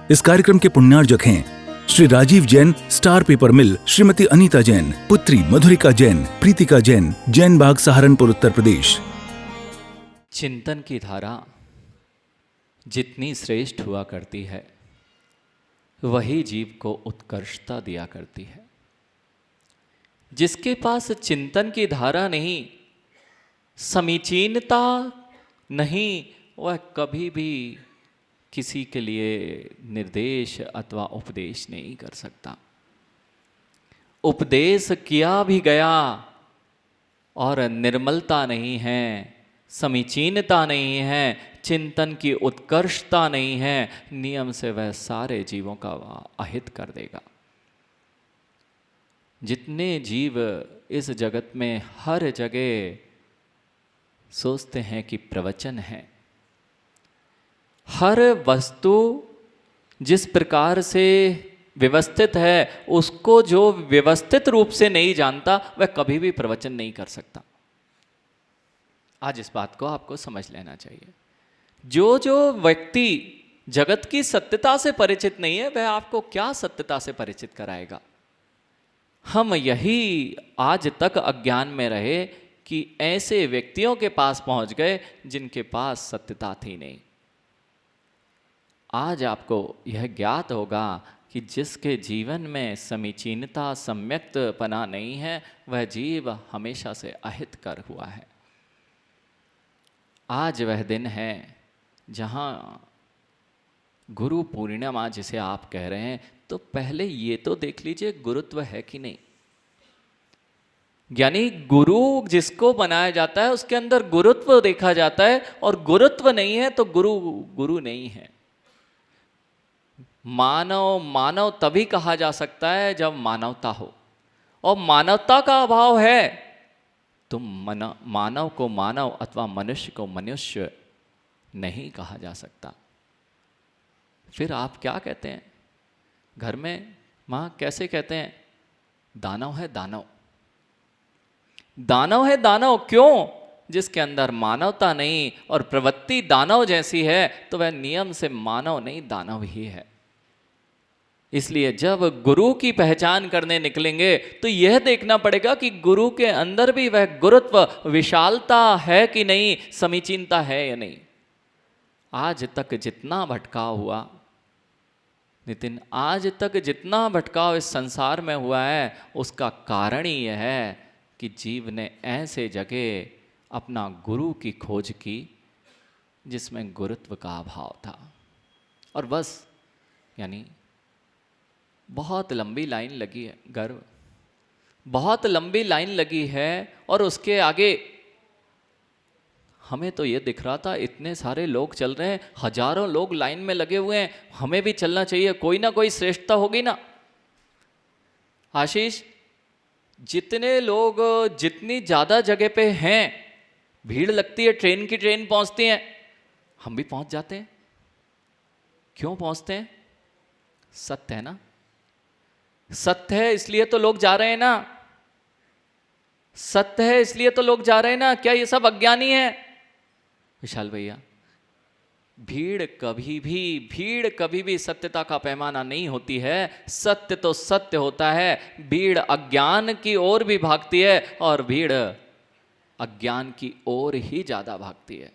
इस कार्यक्रम के पुण्यार्जक हैं श्री राजीव जैन, स्टार पेपर मिल, श्रीमती अनीता जैन, पुत्री मधुरिका जैन, प्रीतिका जैन, जैन बाग, सहारनपुर, उत्तर प्रदेश। चिंतन की धारा जितनी श्रेष्ठ हुआ करती है, वही जीव को उत्कर्षता दिया करती है। जिसके पास चिंतन की धारा नहीं, समीचीनता नहीं, वह कभी भी किसी के लिए निर्देश अथवा उपदेश नहीं कर सकता। उपदेश किया भी गया और निर्मलता नहीं है, समीचीनता नहीं है, चिंतन की उत्कर्षता नहीं है, नियम से वह सारे जीवों का अहित कर देगा। जितने जीव इस जगत में हर जगह सोचते हैं कि प्रवचन है, हर वस्तु जिस प्रकार से व्यवस्थित है, उसको जो व्यवस्थित रूप से नहीं जानता, वह कभी भी प्रवचन नहीं कर सकता। आज इस बात को आपको समझ लेना चाहिए। जो व्यक्ति जगत की सत्यता से परिचित नहीं है, वह आपको क्या सत्यता से परिचित कराएगा। हम यही आज तक अज्ञान में रहे कि ऐसे व्यक्तियों के पास पहुंच गए जिनके पास सत्यता थी नहीं। आज आपको यह ज्ञात होगा कि जिसके जीवन में समीचीनता, सम्यक्तपना नहीं है, वह जीव हमेशा से अहित कर हुआ है। आज वह दिन है जहाँ गुरु पूर्णिमा जिसे आप कह रहे हैं, तो पहले ये तो देख लीजिए गुरुत्व है कि नहीं। यानी गुरु जिसको बनाया जाता है उसके अंदर गुरुत्व देखा जाता है, और गुरुत्व नहीं है तो गुरु नहीं है। मानव तभी कहा जा सकता है जब मानवता हो, और मानवता का अभाव है तो मानव को मानव अथवा मनुष्य को मनुष्य नहीं कहा जा सकता। फिर आप क्या कहते हैं घर में, माँ कैसे कहते हैं, दानव है दानव, दानव है दानव। क्यों? जिसके अंदर मानवता नहीं और प्रवृत्ति दानव जैसी है, तो वह नियम से मानव नहीं, दानव ही है। इसलिए जब गुरु की पहचान करने निकलेंगे तो यह देखना पड़ेगा कि गुरु के अंदर भी वह गुरुत्व, विशालता है कि नहीं, समीचीनता है या नहीं। आज तक जितना भटकाव हुआ नितिन, आज तक जितना भटकाव इस संसार में हुआ है, उसका कारण ही यह है कि जीव ने ऐसे जगह अपना गुरु की खोज की जिसमें गुरुत्व का अभाव था। और बस, यानी बहुत लंबी लाइन लगी है, गर्व बहुत लंबी लाइन लगी है, और उसके आगे हमें तो ये दिख रहा था इतने सारे लोग चल रहे हैं, हजारों लोग लाइन में लगे हुए हैं, हमें भी चलना चाहिए, कोई ना कोई श्रेष्ठता होगी ना। आशीष, जितने लोग जितनी ज़्यादा जगह पे हैं, भीड़ लगती है, ट्रेन पहुंचती है, हम भी पहुंच जाते हैं। क्यों पहुंचते हैं? सत्य है ना, सत्य है इसलिए तो लोग जा रहे हैं ना, सत्य है इसलिए तो लोग जा रहे हैं ना। क्या ये सब अज्ञानी है? विशाल भैया, भीड़ कभी भी सत्यता का पैमाना नहीं होती है। सत्य तो सत्य होता है, भीड़ अज्ञान की ओर भी भागती है, और भीड़ अज्ञान की ओर ही ज्यादा भागती है।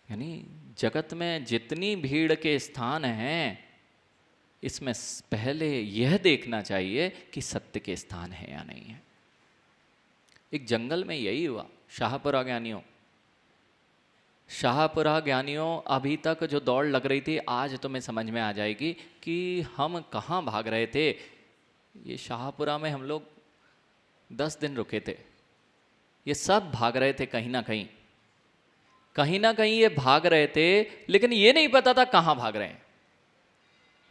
यानी जगत में जितनी भीड़ के स्थान हैं, इसमें पहले यह देखना चाहिए कि सत्य के स्थान है या नहीं है। एक जंगल में यही हुआ। शाहपुरा ज्ञानियों अभी तक जो दौड़ लग रही थी, आज तुम्हें समझ में आ जाएगी कि हम कहाँ भाग रहे थे। ये शाहपुरा में हम लोग 10 दिन रुके थे। ये सब भाग रहे थे कहीं ना कहीं ये भाग रहे थे, लेकिन ये नहीं पता था कहाँ भाग रहे हैं।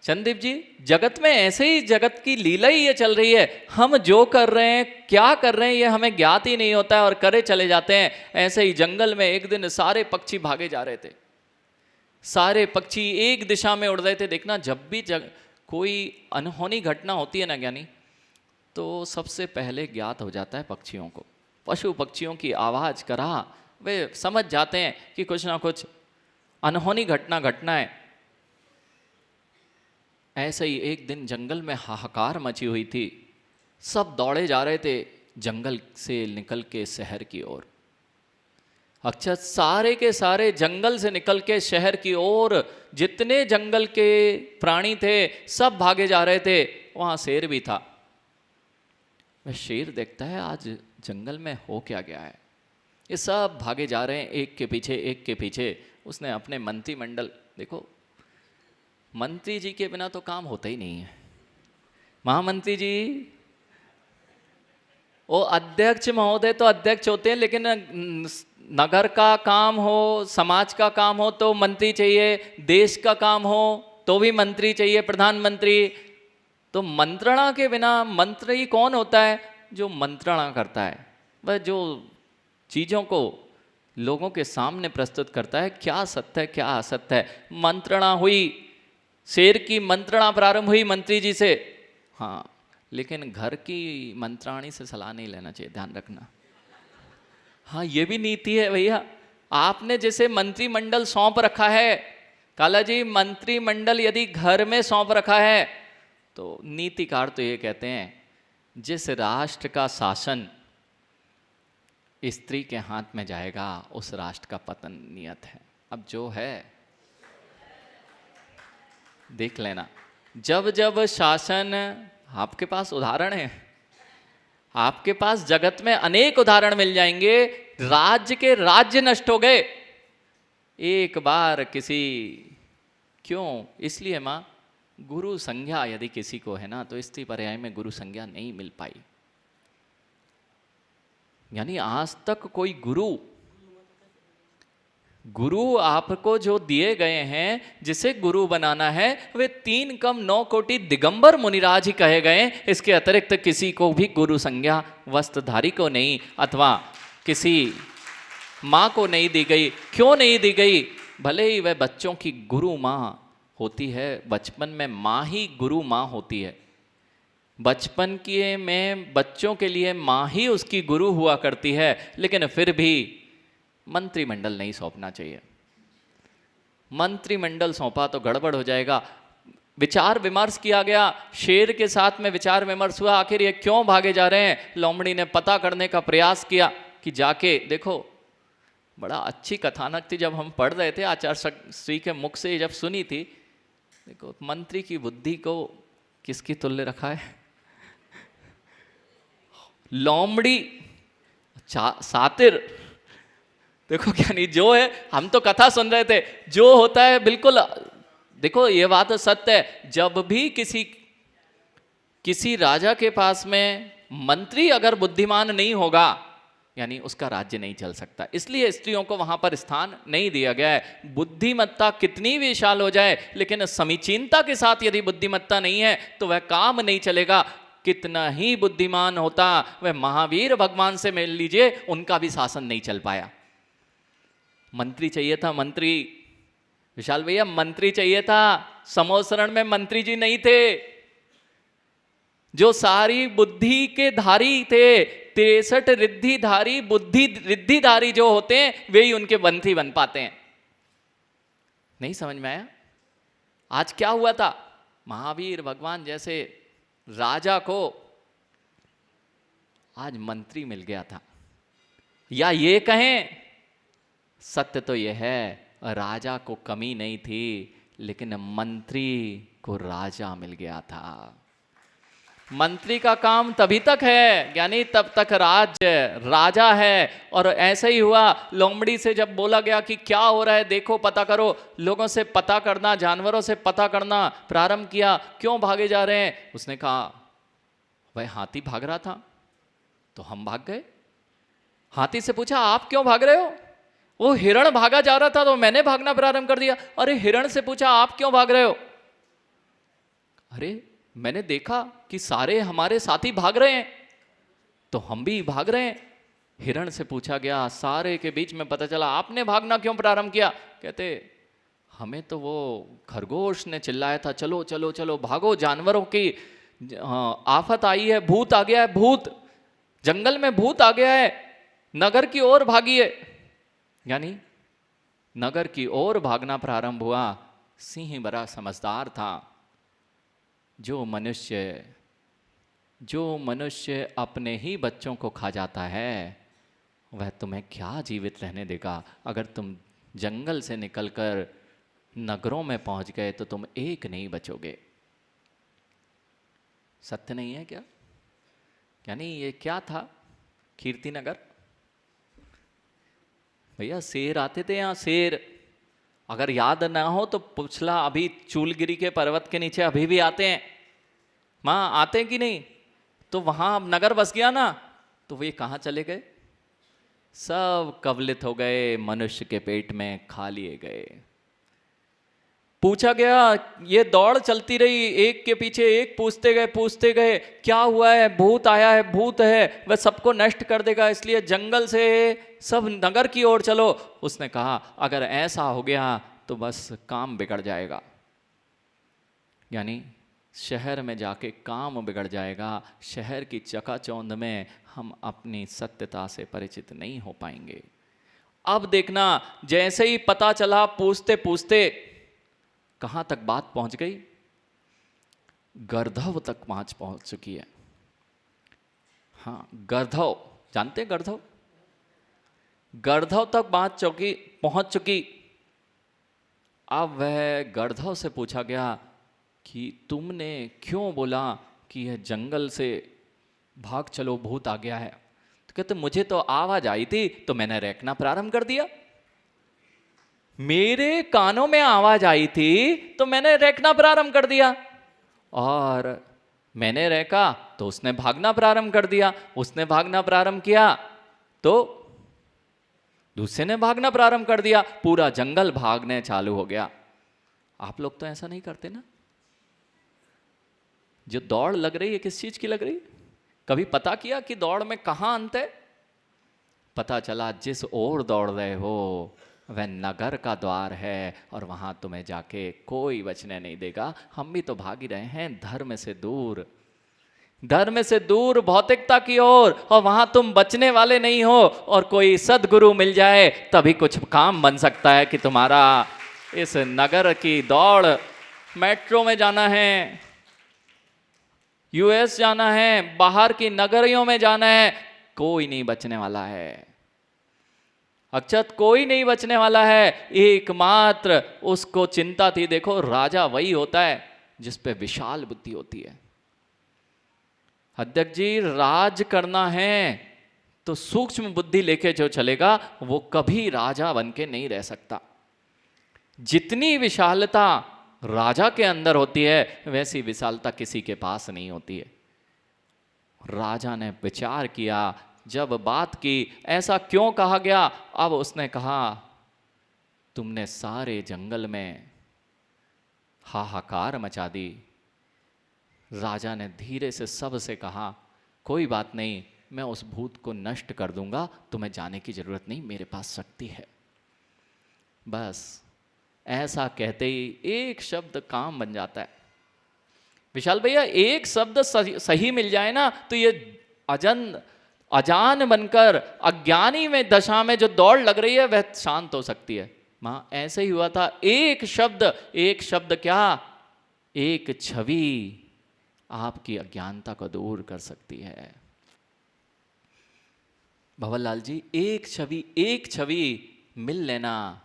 चंदीप जी, जगत में ऐसे ही जगत की लीला ही ये चल रही है। हम जो कर रहे हैं, क्या कर रहे हैं, ये हमें ज्ञात ही नहीं होता है और करे चले जाते हैं। ऐसे ही जंगल में एक दिन सारे पक्षी भागे जा रहे थे, सारे पक्षी एक दिशा में उड़ रहे थे। देखना, जब भी कोई अनहोनी घटना होती है ना ज्ञानी, तो सबसे पहले ज्ञात हो जाता है पक्षियों को। पशु पक्षियों की आवाज़ करा, वे समझ जाते हैं कि कुछ ना कुछ अनहोनी घटना घटना है। ऐसे ही एक दिन जंगल में हाहाकार मची हुई थी। सब दौड़े जा रहे थे जंगल से निकल के शहर की ओर। अच्छा, सारे के सारे जंगल से निकल के शहर की ओर, जितने जंगल के प्राणी थे सब भागे जा रहे थे। वहाँ शेर भी था। वह शेर देखता है आज जंगल में हो क्या गया है, ये सब भागे जा रहे हैं एक के पीछे एक के पीछे। उसने अपने मंत्रिमंडल, देखो मंत्री जी के बिना तो काम होता ही नहीं है। महामंत्री जी, वो अध्यक्ष महोदय तो अध्यक्ष होते हैं, लेकिन नगर का काम हो, समाज का काम हो तो मंत्री चाहिए, देश का काम हो तो भी मंत्री चाहिए, प्रधानमंत्री। तो मंत्रणा के बिना, मंत्री कौन होता है? जो मंत्रणा करता है, वह जो चीज़ों को लोगों के सामने प्रस्तुत करता है, क्या सत्य है क्या असत्य है। मंत्रणा हुई, शेर की मंत्रणा प्रारंभ हुई मंत्री जी से। हाँ, लेकिन घर की मंत्राणी से सलाह नहीं लेना चाहिए, ध्यान रखना। हाँ, ये भी नीति है भैया। आपने जैसे मंत्रिमंडल सौंप रखा है, काला जी, मंत्रिमंडल यदि घर में सौंप रखा है तो नीतिकार तो ये कहते हैं, जिस राष्ट्र का शासन स्त्री के हाथ में जाएगा उस राष्ट्र का पतन नियत है। अब जो है देख लेना, जब जब शासन, आपके पास उदाहरण है, आपके पास जगत में अनेक उदाहरण मिल जाएंगे। राज्य के राज्य नष्ट हो गए एक बार किसी, क्यों? इसलिए माँ, गुरु संज्ञा यदि किसी को है ना, तो स्त्री पर्याय में गुरु संज्ञा नहीं मिल पाई। यानी आज तक कोई गुरु आपको जो दिए गए हैं, जिसे गुरु बनाना है, वे 3 कम 9 कोटि दिगंबर मुनिराज ही कहे गए। इसके अतिरिक्त किसी को भी गुरु संज्ञा वस्त्रधारी को नहीं, अथवा किसी माँ को नहीं दी गई। क्यों नहीं दी गई? भले ही वह बच्चों की गुरु माँ होती है, बचपन में माँ ही गुरु माँ होती है, बचपन के में बच्चों के लिए माँ ही उसकी गुरु हुआ करती है, लेकिन फिर भी मंत्रिमंडल नहीं सौंपना चाहिए। मंत्रिमंडल सौंपा तो गड़बड़ हो जाएगा। विचार विमर्श किया गया, शेर के साथ में विचार विमर्श हुआ, आखिर ये क्यों भागे जा रहे हैं। लोमड़ी ने पता करने का प्रयास किया कि जाके देखो, बड़ा अच्छी कथानक थी, जब हम पढ़ रहे थे आचार्य श्री के मुख से जब सुनी थी। देखो, मंत्री की बुद्धि को किसकी तुल्य रखा है? लोमड़ी सातिर। देखो क्या नहीं, जो है, हम तो कथा सुन रहे थे, जो होता है बिल्कुल। देखो ये बात सत्य है, जब भी किसी राजा के पास में मंत्री अगर बुद्धिमान नहीं होगा, यानी उसका राज्य नहीं चल सकता। इसलिए स्त्रियों को वहां पर स्थान नहीं दिया गया है। बुद्धिमत्ता कितनी विशाल हो जाए, लेकिन समीचीनता के साथ यदि बुद्धिमत्ता नहीं है तो वह काम नहीं चलेगा। कितना ही बुद्धिमान होता, वह महावीर भगवान से मिल लीजिए, उनका भी शासन नहीं चल पाया। मंत्री चाहिए था, मंत्री, विशाल भैया मंत्री चाहिए था। समोसरण में मंत्री जी नहीं थे, जो सारी बुद्धि के धारी थे। 63 रिद्धिधारी, बुद्धि रिद्धिधारी जो होते हैं, वे ही उनके मंत्री बन पाते हैं। नहीं समझ में आया? आज क्या हुआ था, महावीर भगवान जैसे राजा को आज मंत्री मिल गया था। या ये कहें, सत्य तो यह है, राजा को कमी नहीं थी, लेकिन मंत्री को राजा मिल गया था। मंत्री का काम तभी तक है, यानी तब तक राज्य राजा है। और ऐसा ही हुआ, लोमड़ी से जब बोला गया कि क्या हो रहा है देखो, पता करो, लोगों से पता करना, जानवरों से पता करना प्रारंभ किया, क्यों भागे जा रहे हैं। उसने कहा भाई हाथी भाग रहा था तो हम भाग गए। हाथी से पूछा आप क्यों भाग रहे हो? वो हिरण भागा जा रहा था तो मैंने भागना प्रारंभ कर दिया। अरे हिरण से पूछा आप क्यों भाग रहे हो? अरे मैंने देखा कि सारे हमारे साथी भाग रहे हैं तो हम भी भाग रहे हैं। हिरण से पूछा गया, सारे के बीच में पता चला आपने भागना क्यों प्रारंभ किया? कहते हमें तो वो खरगोश ने चिल्लाया था चलो चलो चलो भागो, जानवरों की आफत आई है, भूत आ गया है, भूत, जंगल में भूत आ गया है, नगर की ओर भागिए। यानी नगर की ओर भागना प्रारंभ हुआ। सिंह बड़ा समझदार था, जो मनुष्य अपने ही बच्चों को खा जाता है वह तुम्हें क्या जीवित रहने देगा। अगर तुम जंगल से निकलकर नगरों में पहुंच गए तो तुम एक नहीं बचोगे। सत्य नहीं है क्या? यानी ये क्या था कीर्तिनगर? भैया शेर आते थे यहाँ, शेर। अगर याद ना हो तो पुछला अभी चूलगिरी के पर्वत के नीचे अभी भी आते हैं। माँ आते हैं कि नहीं? तो वहां अब नगर बस गया ना, तो वे कहाँ चले गए? सब कवलित हो गए, मनुष्य के पेट में खा लिए गए। पूछा गया, ये दौड़ चलती रही, एक के पीछे एक पूछते गए क्या हुआ है? भूत आया है, भूत है, वह सबको नष्ट कर देगा, इसलिए जंगल से सब नगर की ओर चलो। उसने कहा अगर ऐसा हो गया तो बस काम बिगड़ जाएगा। यानी शहर में जाके काम बिगड़ जाएगा। शहर की चकाचौंध में हम अपनी सत्यता से परिचित नहीं हो पाएंगे। अब देखना, जैसे ही पता चला, पूछते पूछते कहां तक बात पहुंच गई? गर्धव तक पहुंच चुकी है। हाँ, गर्धव, जानते गर्धव? गर्धव तक बात पहुंच चुकी। अब वह गर्धव से पूछा गया कि तुमने क्यों बोला कि यह जंगल से भाग चलो, भूत आ गया है? तो कहते मुझे तो आवाज आई थी तो मैंने रैकना प्रारंभ कर दिया। मेरे कानों में आवाज आई थी तो मैंने रैकना प्रारंभ कर दिया, और मैंने रैका तो उसने भागना प्रारंभ कर दिया। उसने भागना प्रारंभ किया तो दूसरे ने भागना प्रारंभ कर दिया। पूरा जंगल भागने चालू हो गया। आप लोग तो ऐसा नहीं करते ना? जो दौड़ लग रही है किस चीज की लग रही? कभी पता किया कि दौड़ में कहां अंत है? पता चला जिस ओर दौड़ रहे हो वह नगर का द्वार है, और वहां तुम्हें जाके कोई बचने नहीं देगा। हम भी तो भाग ही रहे हैं धर्म से दूर, धर्म से दूर भौतिकता की ओर, और वहां तुम बचने वाले नहीं हो। और कोई सदगुरु मिल जाए तभी कुछ काम बन सकता है कि तुम्हारा इस नगर की दौड़, मेट्रो में जाना है, यूएस जाना है, बाहर की नगरियों में जाना है, कोई नहीं बचने वाला है। अक्षत कोई नहीं बचने वाला है। एकमात्र उसको चिंता थी, देखो राजा वही होता है जिस पे विशाल बुद्धि होती है। अध्यक्ष जी, राज करना है तो सूक्ष्म बुद्धि लेके जो चलेगा वो कभी राजा बन के नहीं रह सकता। जितनी विशालता राजा के अंदर होती है वैसी विशालता किसी के पास नहीं होती है। राजा ने विचार किया, जब बात की ऐसा क्यों कहा गया, अब उसने कहा तुमने सारे जंगल में हाहाकार मचा दी। राजा ने धीरे से सबसे कहा कोई बात नहीं, मैं उस भूत को नष्ट कर दूंगा, तुम्हें जाने की जरूरत नहीं, मेरे पास शक्ति है। बस ऐसा कहते ही एक शब्द काम बन जाता है। विशाल भैया, एक शब्द सही मिल जाए ना तो ये अजान बनकर अज्ञानी में दशा में जो दौड़ लग रही है वह शांत हो सकती है। मां ऐसे ही हुआ था। एक शब्द क्या, एक छवि आपकी अज्ञानता को दूर कर सकती है। भवरलाल जी, एक छवि मिल लेना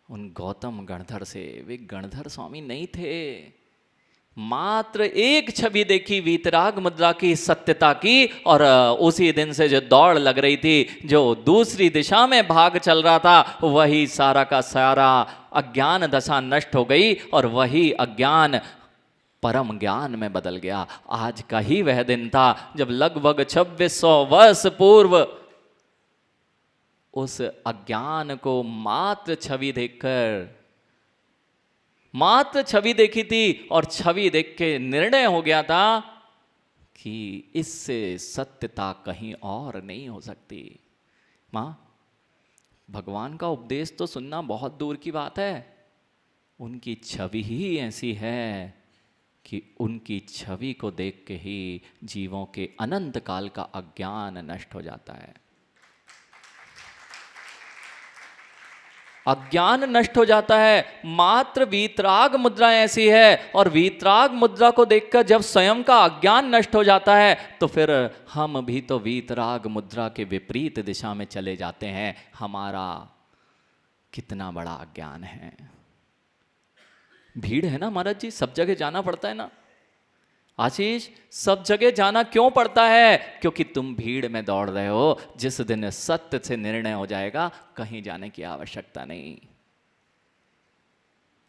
उन गौतम गणधर से। वे गणधर स्वामी नहीं थे, मात्र एक छवि देखी वीतराग मुद्रा की, सत्यता की, और उसी दिन से जो दौड़ लग रही थी, जो दूसरी दिशा में भाग चल रहा था, वही सारा का सारा अज्ञान दशा नष्ट हो गई, और वही अज्ञान परम ज्ञान में बदल गया। आज का ही वह दिन था जब लगभग 2600 वर्ष पूर्व उस अज्ञान को मात्र छवि देखी थी, और छवि देख के निर्णय हो गया था कि इससे सत्यता कहीं और नहीं हो सकती। मां, भगवान का उपदेश तो सुनना बहुत दूर की बात है, उनकी छवि ही ऐसी है कि उनकी छवि को देख के ही जीवों के अनंत काल का अज्ञान नष्ट हो जाता है। अज्ञान नष्ट हो जाता है। मात्र वीतराग मुद्रा ऐसी है, और वीतराग मुद्रा को देखकर जब स्वयं का अज्ञान नष्ट हो जाता है तो फिर हम भी तो वीतराग मुद्रा के विपरीत दिशा में चले जाते हैं। हमारा कितना बड़ा अज्ञान है। भीड़ है ना महाराज जी, सब जगह जाना पड़ता है ना। आशीष, सब जगह जाना क्यों पड़ता है? क्योंकि तुम भीड़ में दौड़ रहे हो। जिस दिन सत्य से निर्णय हो जाएगा, कहीं जाने की आवश्यकता नहीं।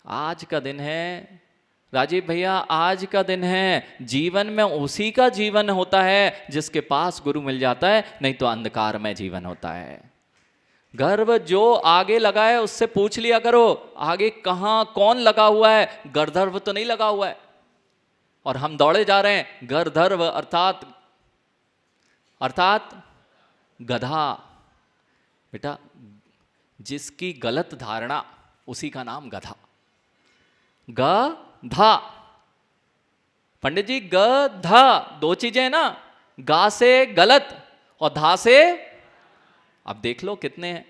आज का दिन है राजीव भैया, आज का दिन है। जीवन में उसी का जीवन होता है जिसके पास गुरु मिल जाता है, नहीं तो अंधकार में जीवन होता है। गर्व जो आगे लगा है उससे पूछ लिया करो, आगे कहाँ कौन लगा हुआ है। गर्दर्व तो नहीं लगा हुआ है, और हम दौड़े जा रहे हैं। गर्दर्व अर्थात गधा। बेटा, जिसकी गलत धारणा उसी का नाम गधा। गधा, पंडित जी, गधा दो चीजें हैं ना, गा से गलत और धा से। अब देख लो कितने हैं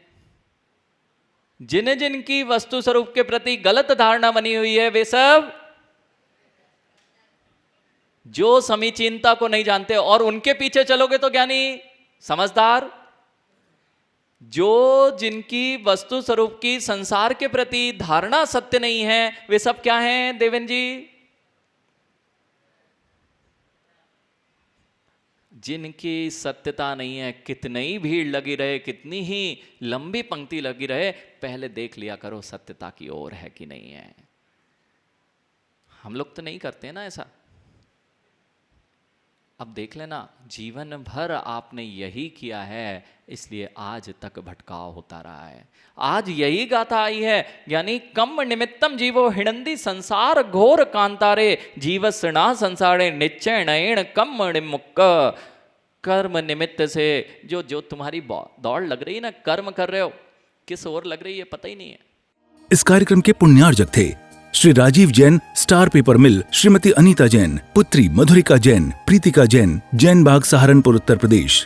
जिनकी वस्तु स्वरूप के प्रति गलत धारणा बनी हुई है, वे सब जो समीचीनता को नहीं जानते। और उनके पीछे चलोगे तो ज्ञानी समझदार। जो जिनकी वस्तु स्वरूप की संसार के प्रति धारणा सत्य नहीं है, वे सब क्या हैं देवेन जी? जिनकी सत्यता नहीं है, कितनी ही भीड़ लगी रहे, कितनी ही लंबी पंक्ति लगी रहे, पहले देख लिया करो सत्यता की ओर है कि नहीं है। हम लोग तो नहीं करते ना ऐसा। अब देख लेना, जीवन भर आपने यही किया है, इसलिए आज तक भटकाव होता रहा है। आज यही गाथा आई है, यानी कम निमित्तम जीवो हिणंदी संसार घोर कांतारे जीवसना संसारे निश्चय नयन कम मुक्क। कर्म निमित्त से जो तुम्हारी दौड़ लग रही है ना, कर्म कर रहे हो, किस ओर लग रही है पता ही नहीं है। इस कार्यक्रम के पुण्यार्जक थे श्री राजीव जैन, स्टार पेपर मिल, श्रीमती अनीता जैन, पुत्री मधुरिका जैन, प्रीतिका जैन, जैन बाग सहारनपुर उत्तर प्रदेश।